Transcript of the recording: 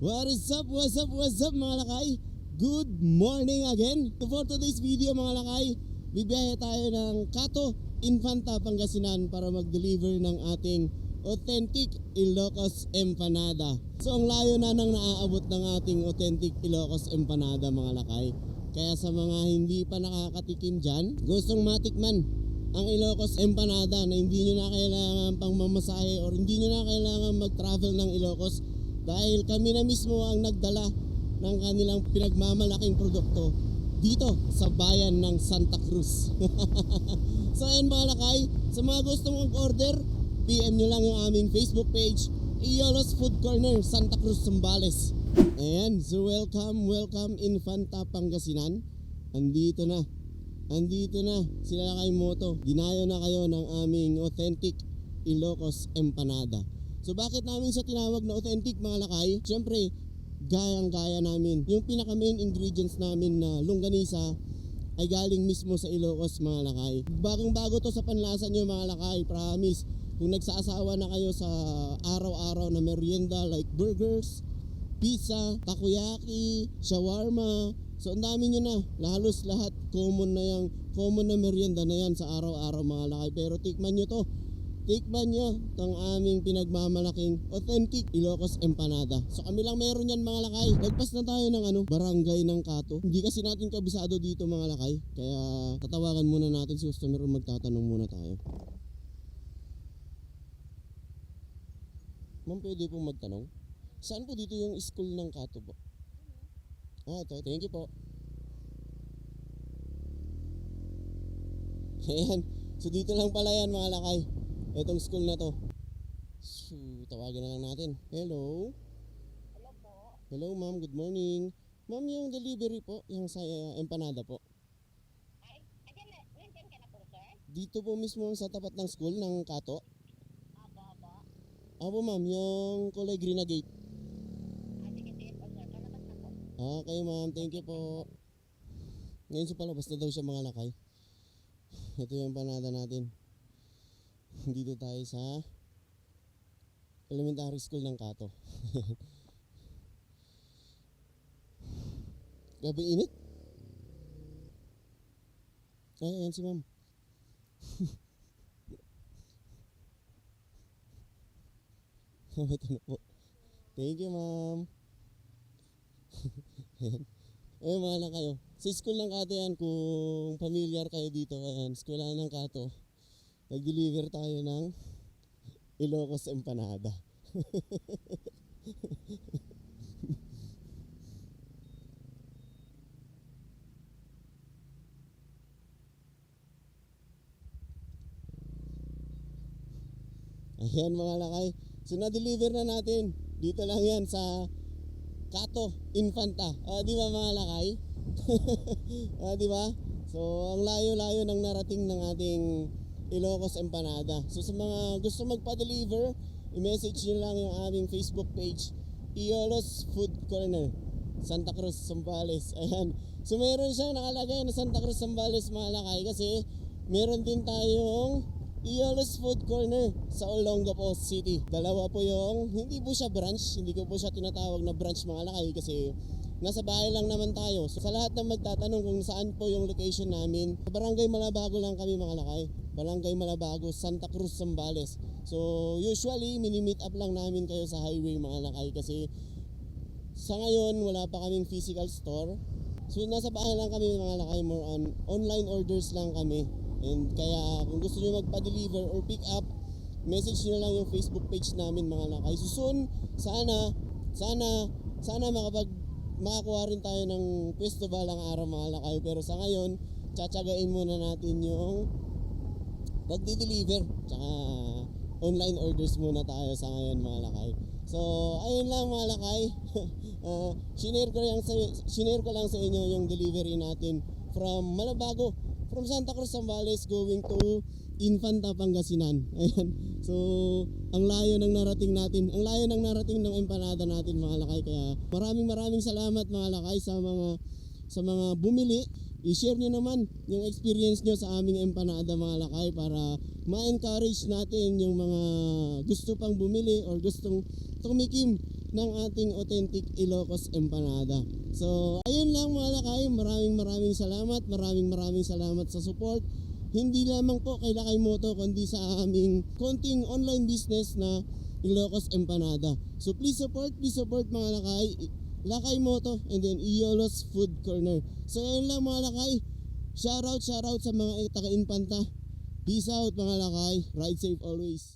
What is up, what's up mga lakay? Good morning again. For today's video mga lakay, bibiyahe tayo ng Cato, Infanta, Pangasinan para mag-deliver ng ating authentic Ilocos Empanada. So ang layo na nang naaabot ng ating authentic Ilocos Empanada mga lakay. Kaya sa mga hindi pa nakakatikim dyan, gustong matikman ang Ilocos Empanada na hindi nyo na kailangan pang mamasahe or hindi nyo na kailangan mag-travel ng Ilocos dahil kami na mismo ang nagdala ng kanilang pinagmamalaking produkto dito sa bayan ng Santa Cruz. So ayun mga lakay, sa mga gustong mag-order, PM nyo lang yung aming Facebook page, Iolos Food Corner, Santa Cruz, Zambales. Ayan, so welcome Infanta, Pangasinan. Andito na sila Lakay Moto. Dinayo na kayo ng aming authentic Ilocos Empanada. So bakit namin siya tinawag na authentic mga lakay? Siyempre, gayang-gaya namin. Yung pinaka main ingredients namin na longganisa ay galing mismo sa Ilocos mga lakay. Bagong-bago to sa panlasa nyo mga lakay, promise. Kung nagsaasawa na kayo sa araw-araw na merienda like burgers, pizza, takoyaki, shawarma, so ang dami nyo na, halos lahat common na merienda na yan sa araw-araw mga lakay. Pero tikman nyo to. Tikman nyo itong aming pinagmamalaking authentic Ilocos Empanada. So kami lang meron yan mga lakay. Nagpas na tayo ng barangay ng Cato. Hindi kasi natin kabisado dito mga lakay. Kaya tatawagan muna natin si customer, magtatanong muna tayo. Ma'am, pwede pong magtanong? Saan po dito yung school ng Cato po? Ito. Thank you po. Ayan. So dito lang pala yan mga lakay. Itong school na to. So, tawagan na lang natin. Hello? Hello po. Hello ma'am, good morning. Ma'am, yung delivery po, yung sa empanada po. Ay, nandiyan ka na po, sir? Dito po mismo sa tapat ng school ng Cato. Aba. Apo ma'am, yung kulay green na gate. Sige po, sir. Kalabas na po. Okay ma'am, thank you po. Ngayon sa palabas na daw siya mga lakay. Ito yung empanada natin. Dito tayo sa elementary school ng Cato. Gabi init? Ay, ayan si ma'am. Ito na po. Thank you ma'am. Ayun mga lang kayo. Sa school ng Cato yan, kung familiar kayo dito, ayan, eskwelahan ng Cato. Nag-deliver tayo ng Ilocos Empanada. Ayan mga lakay. So na-deliver na natin. Dito lang yan sa Cato, Infanta. Di ba mga lakay? Di ba? So ang layo-layo ng narating ng ating Ilocos Empanada. So sa mga gusto magpa-deliver, i-message nyo lang yung aming Facebook page, Iolos Food Corner, Santa Cruz, Zambales. Ayan. So meron siyang nakalagay na Santa Cruz, Zambales mga lakay kasi meron din tayong Iolos Food Corner sa Olongapo City. Dalawa po yung, hindi po siya branch, hindi ko po siya tinatawag na branch mga lakay kasi nasa bahay lang naman tayo. So sa lahat ng magtatanong kung saan po yung location namin, sa Barangay Malabago lang kami mga lakay. Barangay Malabago, Santa Cruz, Zambales. So usually mini-meet up lang namin kayo sa highway mga lakay kasi sa ngayon wala pa kaming physical store. So nasa bahay lang kami mga lakay, more on online orders lang kami. And kaya kung gusto nyo magpa-deliver or pick up, message nyo lang yung Facebook page namin mga lakay. So soon, sana makakuha rin tayo ng pwesto balang araw mga lakay. Pero sa ngayon, tsatsagain muna natin yung pagdi-deliver. Tsaka online orders muna tayo sa ngayon mga lakay. So ayun lang mga lakay. Shinare ko lang sa inyo yung delivery natin from Malabago, from Santa Cruz, Zambales going to Infanta, Pangasinan. Ayan. So ang layo ng narating ng empanada natin mga lakay. Kaya maraming salamat mga lakay sa mga sa mga bumili, i-share nyo naman yung experience nyo sa aming empanada mga lakay para ma-encourage natin yung mga gusto pang bumili or gustong tumikim ng ating authentic Ilocos empanada. So ayun lang mga lakay, maraming salamat, maraming salamat sa support. Hindi lamang po kay Lakay Moto kundi sa aming konting online business na Ilocos Empanada. So please support mga lakay, Lakay Moto and then Iolos Food Corner. So ayun lang mga lakay, shout out sa mga taga-Infanta. Peace out mga lakay, ride safe always.